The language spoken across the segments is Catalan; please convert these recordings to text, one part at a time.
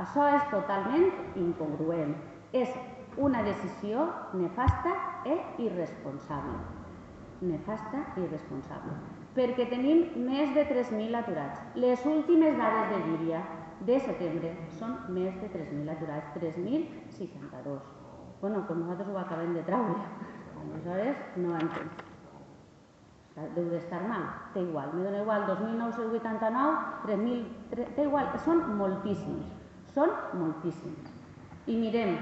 Això és totalment incongruent. És una decisió nefasta i irresponsable. Nefasta i irresponsable. Perquè tenim més de 3.000 aturats. Les últimes dades de Llíria de setembre són més de 3.000 aturats, 3.062. Bueno, doncs nosaltres ho acabem de traure. Aleshores, no entenc. Deu d'estar mal, té igual. Me dona igual, 2.989, 3.000, té igual, són moltíssims. Són moltíssims. I mirem,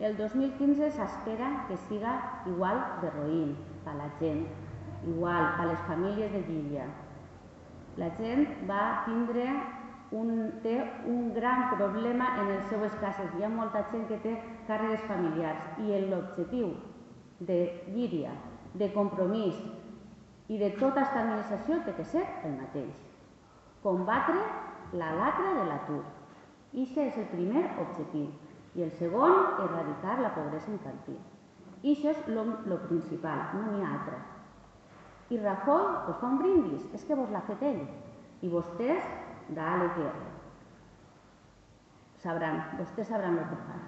el 2015 s'espera que siga igual de roïn per la gent, igual per les famílies de Llíria. La gent va tindre té un gran problema en les seues cases. Hi ha molta gent que té càrregues familiars i l'objectiu de Llíria, de Compromís i de tota aquesta administració té que ser el mateix. Combatre la lacra de l'atur. Aquest és el primer objectiu. I el segon, erradicar la pobresa infantil. I això és el principal, no n'hi ha altre. I Rajoy us fa un brindis, és que vos l'ha fet ell. I vostès, dale que vostès sabran el que fan.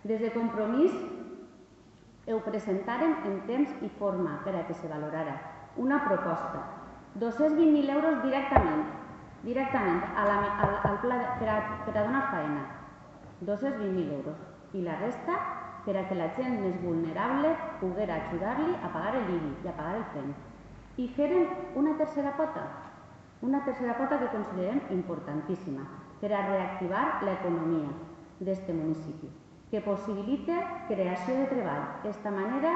Des de Compromís ho presentàrem en temps i forma per a que se valorara una proposta, 220.000 euros directament al pla per a donar feina, 220.000 euros, i la resta per a que la gent més vulnerable poguera ajudar-li a pagar l'IBI i a pagar el FEM. I feren una tercera pota que considerem importantíssima per a reactivar l'economia d'aquest municipi, que possibilita creació de treball, d'esta manera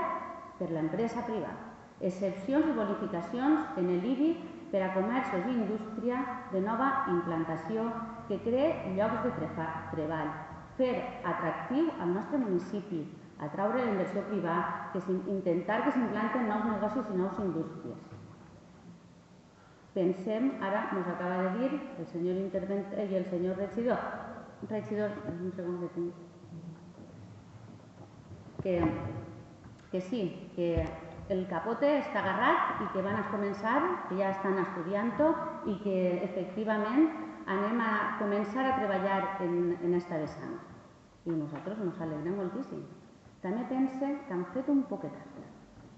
per l'empresa privada, excepcions i bonificacions en l'IBI per a comerços i indústria de nova implantació que cree llocs de treball, fer atractiu al nostre municipi, atraure la inversió privada, intentar que s'implanten nous negocis i nous indústries. Pensem, ara ens acaba de dir el senyor interventor i el senyor regidor, un segon que tinc, que sí, que el capote està agarrat i que van a començar, que ja estan estudiant-ho i que efectivament anem a començar a treballar en aquesta vessant. I nosaltres ens alegrem moltíssim. També pense que han fet un poquetat.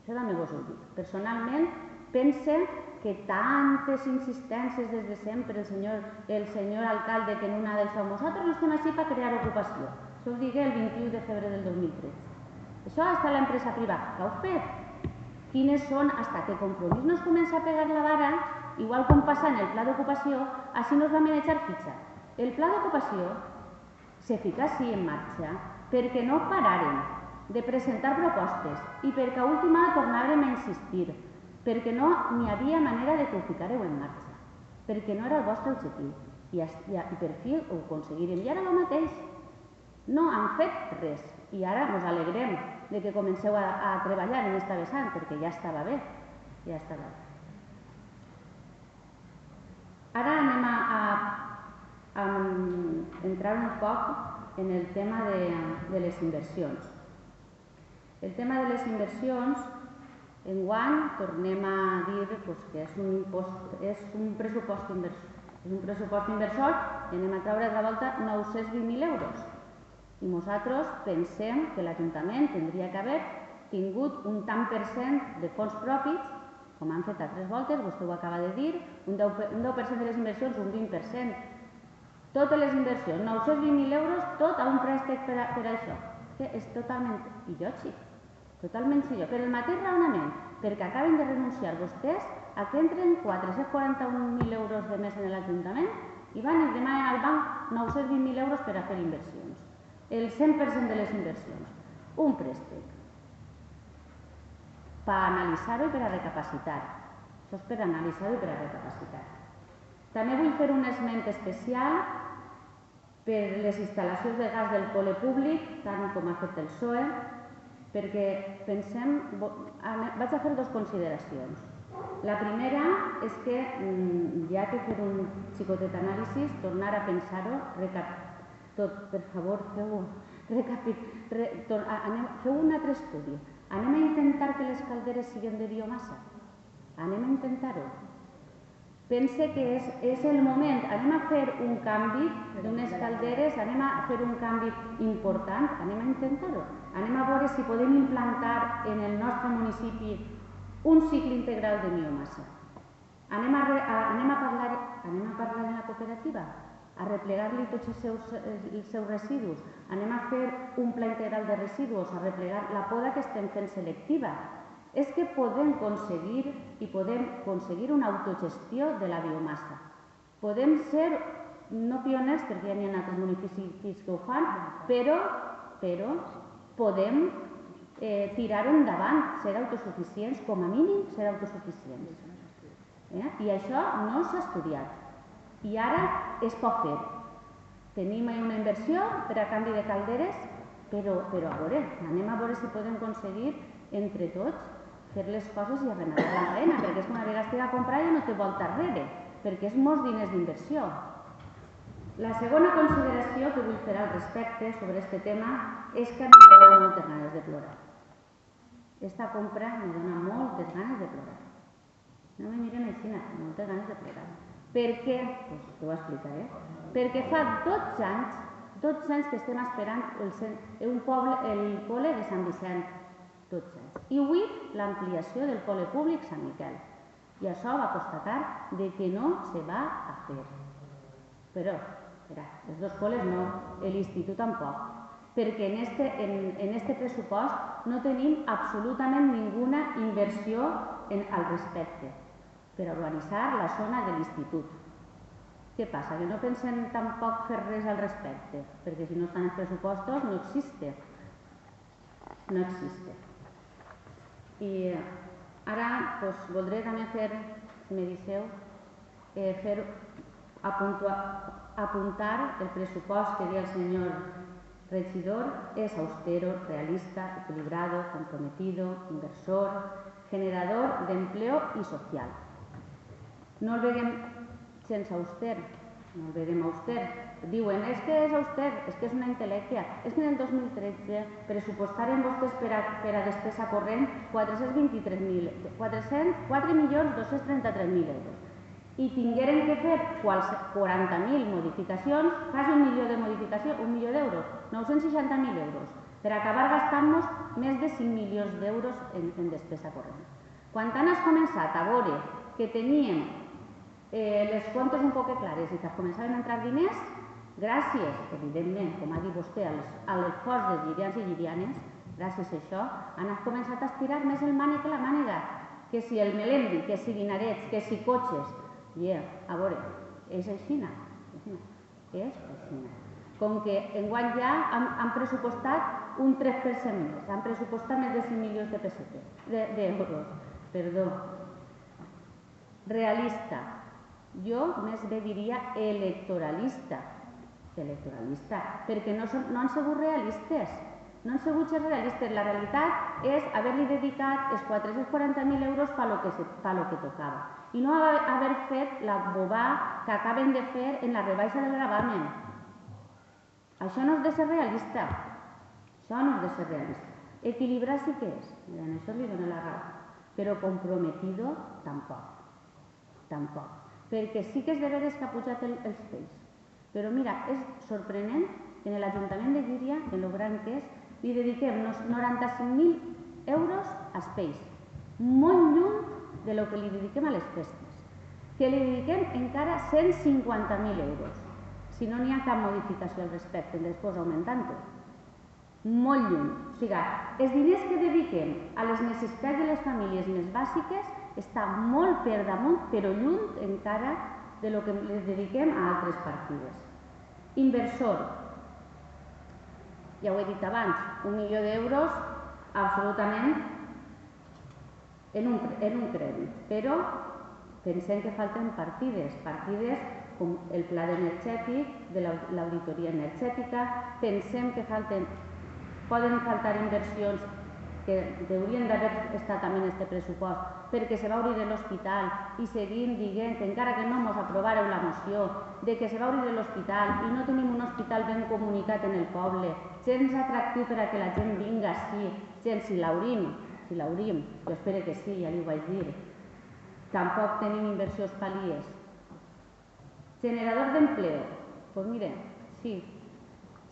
Això també vos ho dic. Personalment, pense que tantes insistències des de sempre el senyor alcalde que en una d'això nosaltres estem així per crear ocupació. Això ho digué el 21 de febrer del 2013. Això està l'empresa privada. Què heu fet? Quines són, fins que Compromís no es comença a pegar la vara, igual com passa en el pla d'ocupació, així no es va manejar fitxa. El pla d'ocupació se fica així en marxa perquè no paràrem de presentar propostes i perquè a última hora tornàrem a insistir, perquè no n'hi havia manera de que ho ficàreu en marxa, perquè no era el vostre objectiu i per fi ho aconseguirem. I ara el mateix, no han fet res i ara ens alegrem de que comenceu a treballar en aquesta vessant perquè ja estava bé, ja estava bé. Ara anem a entrar un poc en el tema de les inversions. El tema de les inversions, enguany tornem a dir que és un pressupost inversor. És un pressupost inversor i anem a treure de volta 920.000 euros. I nosaltres pensem que l'Ajuntament tindria que haver tingut un tant per cent de fons propis, com han fet altres voltes, vostè ho acaba de dir, un 10% de les inversions, un 20%. Totes les inversions, 920.000 euros, tot a un préstec per a això. És totalment illògic, totalment illògic. Per el mateix raonament, perquè acaben de renunciar vostès a que entren 441.000 euros de més en l'Ajuntament i van i demanen al banc 920.000 euros per a fer inversions. El 100% de les inversions. Un préstec. Per analitzar-ho i per a recapacitar. Això és per analitzar-ho i per a recapacitar. També vull fer un esment especial per les instal·lacions de gas del pole públic, tant com ha fet el PSOE, perquè pensem... Vaig a fer dues consideracions. La primera és que hi ha que fer un xicotet anàlisi, tornar a pensar-ho, per favor, feu un altre estudi. Anem a intentar que les calderes siguin de biomassa? Anem a intentar-ho? pense que és el moment. Anem a fer un canvi d'unes calderes, anem a fer un canvi important, anem a intentar-ho. Anem a veure si podem implantar en el nostre municipi un cicle integral de biomassa. Anem a parlar en la cooperativa, a replegar-li tots els seus residus. Anem a fer un pla integral de residus, a replegar la poda que estem fent selectiva. És que podem aconseguir una autogestió de la biomassa. Podem ser, no pioners, perquè ja n'hi ha altres municipis que ho fan, però podem tirar-ho endavant, ser autosuficients, com a mínim ser autosuficients. I això no s'ha estudiat. I ara es pot fer. Tenim una inversió per a canvi de calderes, però anem a veure si podem aconseguir entre tots fer les coses i arrematar la feina, perquè és que una vegada estigui a comprar ja no té volta enrere, perquè és molts diners d'inversió. La segona consideració que vull fer al respecte sobre aquest tema és que em dona moltes ganes de plorar. Esta compra me dona moltes ganes de plorar. No me miren així, moltes ganes de plorar. Per què? Doncs t'ho explicaré. Perquè fa 12 anys que estem esperant el pole de Sant Vicent. 12 anys. I avui l'ampliació del pole públic Sant Miquel. I això va constatar que no se va a fer. Però, els dos poles no, l'institut tampoc. Perquè en este pressupost no tenim absolutament ninguna inversió al respecte per urbanitzar la zona de l'institut. Què passa? Que no pensem tampoc fer res al respecte, perquè si no estan els pressupostos no existe. No existe. I ara voldré també fer, si me deixeu, apuntar el pressupost que deia el senyor regidor, és austero, realista, equilibrado, comprometido, inversor, generador de empleo y social. No el veiem sense auster, no el veiem auster. Diuen, és que és auster, és que és una intel·lectia. És que en el 2013 pressupostaren vostès per a despesa corrent 4.233.000 euros i tingueren que fer 40.000 modificacions, quasi 1 milió de modificacions, 1 milió d'euros, 960.000 euros, per acabar gastant-nos més de 5 milions d'euros en despesa corrent. Quan han començat a veure que teníem les comptes un poc clares i que començaven a entrar diners, gràcies, evidentment, com ha dit vostè, a l'esforç dels llirians i llirianes, gràcies a això, han començat a estirar més el mànec que la mànega, que si el melendi, que si dinarets, que si cotxes. A veure, és així, és així. Com que enguany ja han pressupostat un 3% més, han pressupostat més de 5 milions d'euros. Perdó. Realista. Jo més bé diria electoralista, perquè no han sigut realistes, no han sigut realistes. La realitat és haver-li dedicat els 440.000 euros per lo que tocava i no haver fet la bobà que acaben de fer en la rebaixa del gravamen. Això no és de ser realista, Equilibrar sí que és, en això li dono la raó, però comprometido tampoc. Perquè sí que és de veres que ha pujat els pells. Però mira, és sorprenent que en l'Ajuntament de Llíria, en lo gran que és, li dediquem 95.000 euros als pells, molt lluny de lo que li dediquem a les festes, que li dediquem encara 150.000 euros, si no n'hi ha cap modificació al respecte, després augmentant-ho. Molt lluny. O sigui, els diners que dediquem a les necessitats de les famílies més bàsiques està molt per damunt, però lluny encara de lo que les dediquem a altres partides. Inversor. Ja ho he dit abans, 1 milió d'euros absolutament en un crèdit, però pensem que falten partides com el pla energètic, de l'auditoria energètica, pensem que poden faltar inversions que haurien d'haver estat també en aquest pressupost, perquè se va obrir l'hospital i seguim dient, encara que no ens aprovareu la moció, que se va obrir l'hospital i no tenim un hospital ben comunicat en el poble, gens atractiu per a que la gent vinga així, gens si l'obrim, jo espero que sí, ja li ho vaig dir. Tampoc tenim inversions pal·lies, Generador d'empleo. Doncs miren, sí,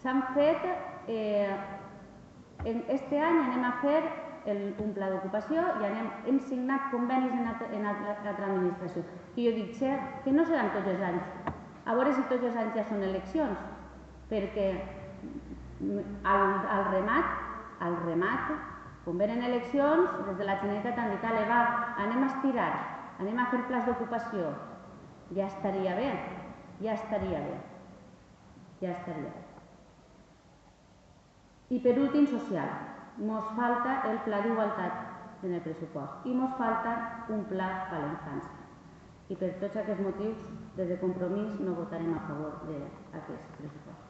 s'han fet, este any anem a fer un pla d'ocupació i hem signat convenis en l'altra administració. I jo dic, que no seran tots els anys, a veure si tots els anys ja són eleccions, perquè al remat, quan venen eleccions, des de la Generalitat han dit, va, anem a estirar, anem a fer plans d'ocupació. Ja estaria bé, ja estaria bé, ja estaria bé. I per últim, social. Mos falta el pla d'igualtat en el pressupost i mos falta un pla per a la infància. I per tots aquests motius, des de Compromís no votarem a favor d'aquest pressupost.